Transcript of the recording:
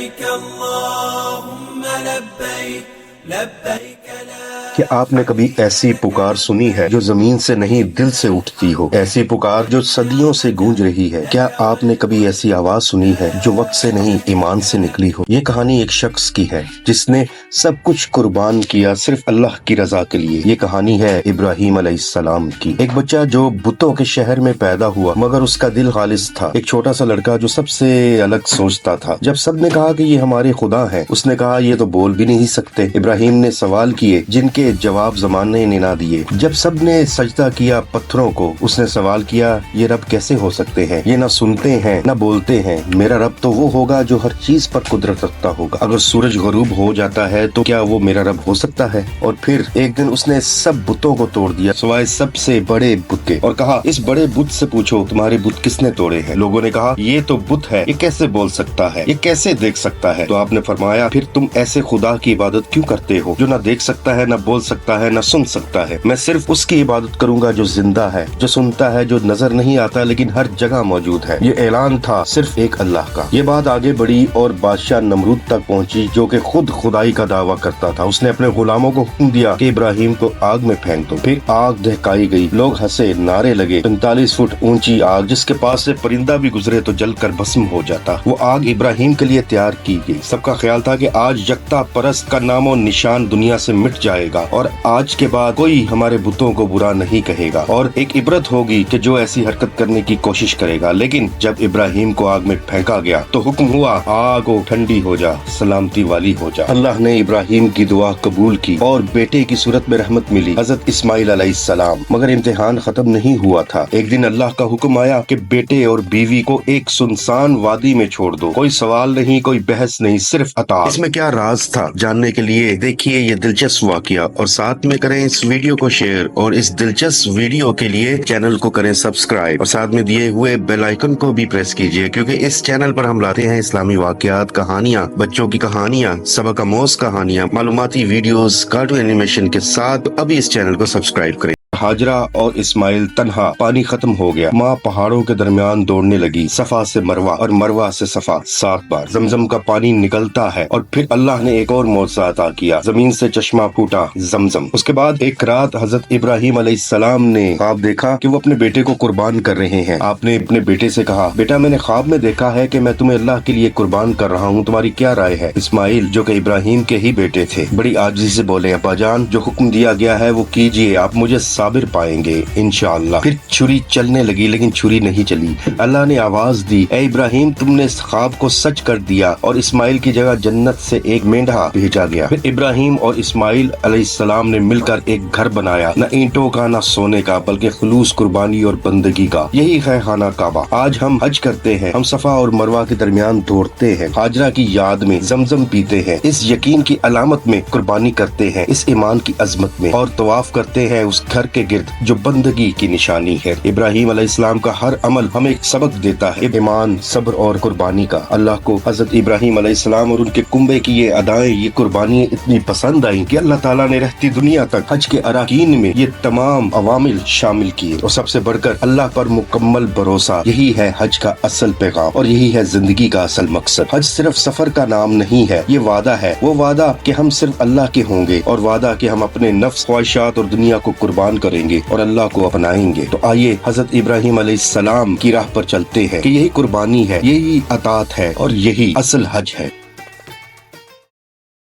لبيك اللهم لبيك لبيك لا کہ آپ نے کبھی ایسی پکار سنی ہے جو زمین سے نہیں دل سے اٹھتی ہو، ایسی پکار جو صدیوں سے گونج رہی ہے؟ کیا آپ نے کبھی ایسی آواز سنی ہے جو وقت سے نہیں ایمان سے نکلی ہو؟ یہ کہانی ایک شخص کی ہے جس نے سب کچھ قربان کیا صرف اللہ کی رضا کے لیے۔ یہ کہانی ہے ابراہیم علیہ السلام کی۔ ایک بچہ جو بتوں کے شہر میں پیدا ہوا مگر اس کا دل خالص تھا، ایک چھوٹا سا لڑکا جو سب سے الگ سوچتا تھا۔ جب سب نے کہا کہ یہ ہمارے خدا ہیں، اس نے کہا یہ تو بول بھی نہیں سکتے۔ ابراہیم نے سوال کیے جن کے جواب زمانے نے نہ دیے۔ جب سب نے سجدہ کیا پتھروں کو، اس نے سوال کیا یہ رب کیسے ہو سکتے ہیں؟ یہ نہ سنتے ہیں نہ بولتے ہیں۔ میرا رب تو وہ ہوگا جو ہر چیز پر قدرت رکھتا ہوگا۔ اگر سورج غروب ہو جاتا ہے تو کیا وہ میرا رب ہو سکتا ہے؟ اور پھر ایک دن اس نے سب بتوں کو توڑ دیا سوائے سب سے بڑے بت کے، اور کہا اس بڑے بت سے پوچھو تمہارے بت کس نے توڑے ہیں؟ لوگوں نے کہا یہ تو بت ہے، یہ کیسے بول سکتا ہے، یہ کیسے دیکھ سکتا ہے؟ تو آپ نے فرمایا پھر تم ایسے خدا کی عبادت کیوں کرتے ہو جو نہ دیکھ سکتا ہے، نہ بول سکتا ہے، نہ سن سکتا ہے؟ میں صرف اس کی عبادت کروں گا جو زندہ ہے، جو سنتا ہے، جو نظر نہیں آتا لیکن ہر جگہ موجود ہے۔ یہ اعلان تھا صرف ایک اللہ کا۔ یہ بات آگے بڑھی اور بادشاہ نمرود تک پہنچی جو کہ خود خدائی کا دعویٰ کرتا تھا۔ اس نے اپنے غلاموں کو حکم دیا کہ ابراہیم کو آگ میں پھینک دو۔ پھر آگ دہکائی گئی، لوگ ہنسے، نعرے لگے۔ 45 فٹ اونچی آگ جس کے پاس سے پرندہ بھی گزرے تو جل کر بھسم ہو جاتا، وہ آگ ابراہیم کے لیے تیار کی گئی۔ سب کا خیال تھا کہ آج یکتا پرست کا نام و نشان دنیا سے مٹ جائے گا اور آج کے بعد کوئی ہمارے بتوں کو برا نہیں کہے گا، اور ایک عبرت ہوگی کہ جو ایسی حرکت کرنے کی کوشش کرے گا۔ لیکن جب ابراہیم کو آگ میں پھینکا گیا تو حکم ہوا آگ ٹھنڈی ہو جا، سلامتی والی ہو جا۔ اللہ نے ابراہیم کی دعا قبول کی اور بیٹے کی صورت میں رحمت ملی، حضرت اسماعیل علیہ السلام۔ مگر امتحان ختم نہیں ہوا تھا۔ ایک دن اللہ کا حکم آیا کہ بیٹے اور بیوی کو ایک سنسان وادی میں چھوڑ دو، کوئی سوال نہیں، کوئی بحث نہیں، صرف اطاعت۔ اس میں کیا راز تھا جاننے کے لیے دیکھیے یہ دلچسپ واقعہ، اور ساتھ میں کریں اس ویڈیو کو شیئر، اور اس دلچسپ ویڈیو کے لیے چینل کو کریں سبسکرائب، اور ساتھ میں دیے ہوئے بیل آئیکن کو بھی پریس کیجئے، کیونکہ اس چینل پر ہم لاتے ہیں اسلامی واقعات، کہانیاں، بچوں کی کہانیاں، سبق آموز کہانیاں، معلوماتی ویڈیوز، کارٹون اینیمیشن کے ساتھ۔ ابھی اس چینل کو سبسکرائب کریں۔ ہاجرہ اور اسماعیل تنہا، پانی ختم ہو گیا، ماں پہاڑوں کے درمیان دوڑنے لگی، صفا سے مروہ اور مروہ سے صفا 7 بار زمزم کا پانی نکلتا ہے، اور پھر اللہ نے ایک اور معجزہ عطا کیا، زمین سے چشمہ پھوٹا زمزم۔ اس کے بعد ایک رات حضرت ابراہیم علیہ السلام نے خواب دیکھا کہ وہ اپنے بیٹے کو قربان کر رہے ہیں۔ آپ نے اپنے بیٹے سے کہا بیٹا میں نے خواب میں دیکھا ہے کہ میں تمہیں اللہ کے لیے قربان کر رہا ہوں، تمہاری کیا رائے ہے؟ اسماعیل جو کہ ابراہیم کے ہی بیٹے تھے بڑی عاجزی سے بولے ابا جان جو حکم دیا گیا ہے وہ کیجیے، آپ مجھے صابر پائیں گے انشاءاللہ۔ پھر چھری چلنے لگی لیکن چھری نہیں چلی۔ اللہ نے آواز دی اے ابراہیم تم نے اس خواب کو سچ کر دیا، اور اسماعیل کی جگہ جنت سے ایک مینڈھا بھیجا گیا۔ پھر ابراہیم اور اسماعیل علیہ السلام نے مل کر ایک گھر بنایا، نہ اینٹوں کا نہ سونے کا بلکہ خلوص قربانی اور بندگی کا۔ یہی ہے خانہ کعبہ۔ آج ہم حج کرتے ہیں، ہم صفا اور مروہ کے درمیان دوڑتے ہیں، ہاجرہ کی یاد میں زمزم پیتے ہیں، اس یقین کی علامت میں قربانی کرتے ہیں، اس ایمان کی عظمت میں، اور طواف کرتے ہیں اس گھر کے گرد جو بندگی کی نشانی ہے۔ ابراہیم علیہ السلام کا ہر عمل ہمیں ایک سبق دیتا ہے، ایمان، صبر اور قربانی کا۔ اللہ کو حضرت ابراہیم علیہ السلام اور ان کے کنبے کی یہ ادائیں، یہ قربانیاں اتنی پسند آئیں کہ اللہ تعالیٰ نے رہتی دنیا تک حج کے اراکین میں یہ تمام عوامل شامل کیے، اور سب سے بڑھ کر اللہ پر مکمل بھروسہ۔ یہی ہے حج کا اصل پیغام، اور یہی ہے زندگی کا اصل مقصد۔ حج صرف سفر کا نام نہیں ہے، یہ وعدہ ہے، وہ وعدہ کہ ہم صرف اللہ کے ہوں گے، اور وعدہ کہ ہم اپنے نفس، خواہشات اور دنیا کو قربان کریں گے اور اللہ کو اپنائیں گے۔ تو آئیے حضرت ابراہیم علیہ السلام کی راہ پر چلتے ہیں کہ یہی قربانی ہے، یہی اطاعت ہے، اور یہی اصل حج ہے۔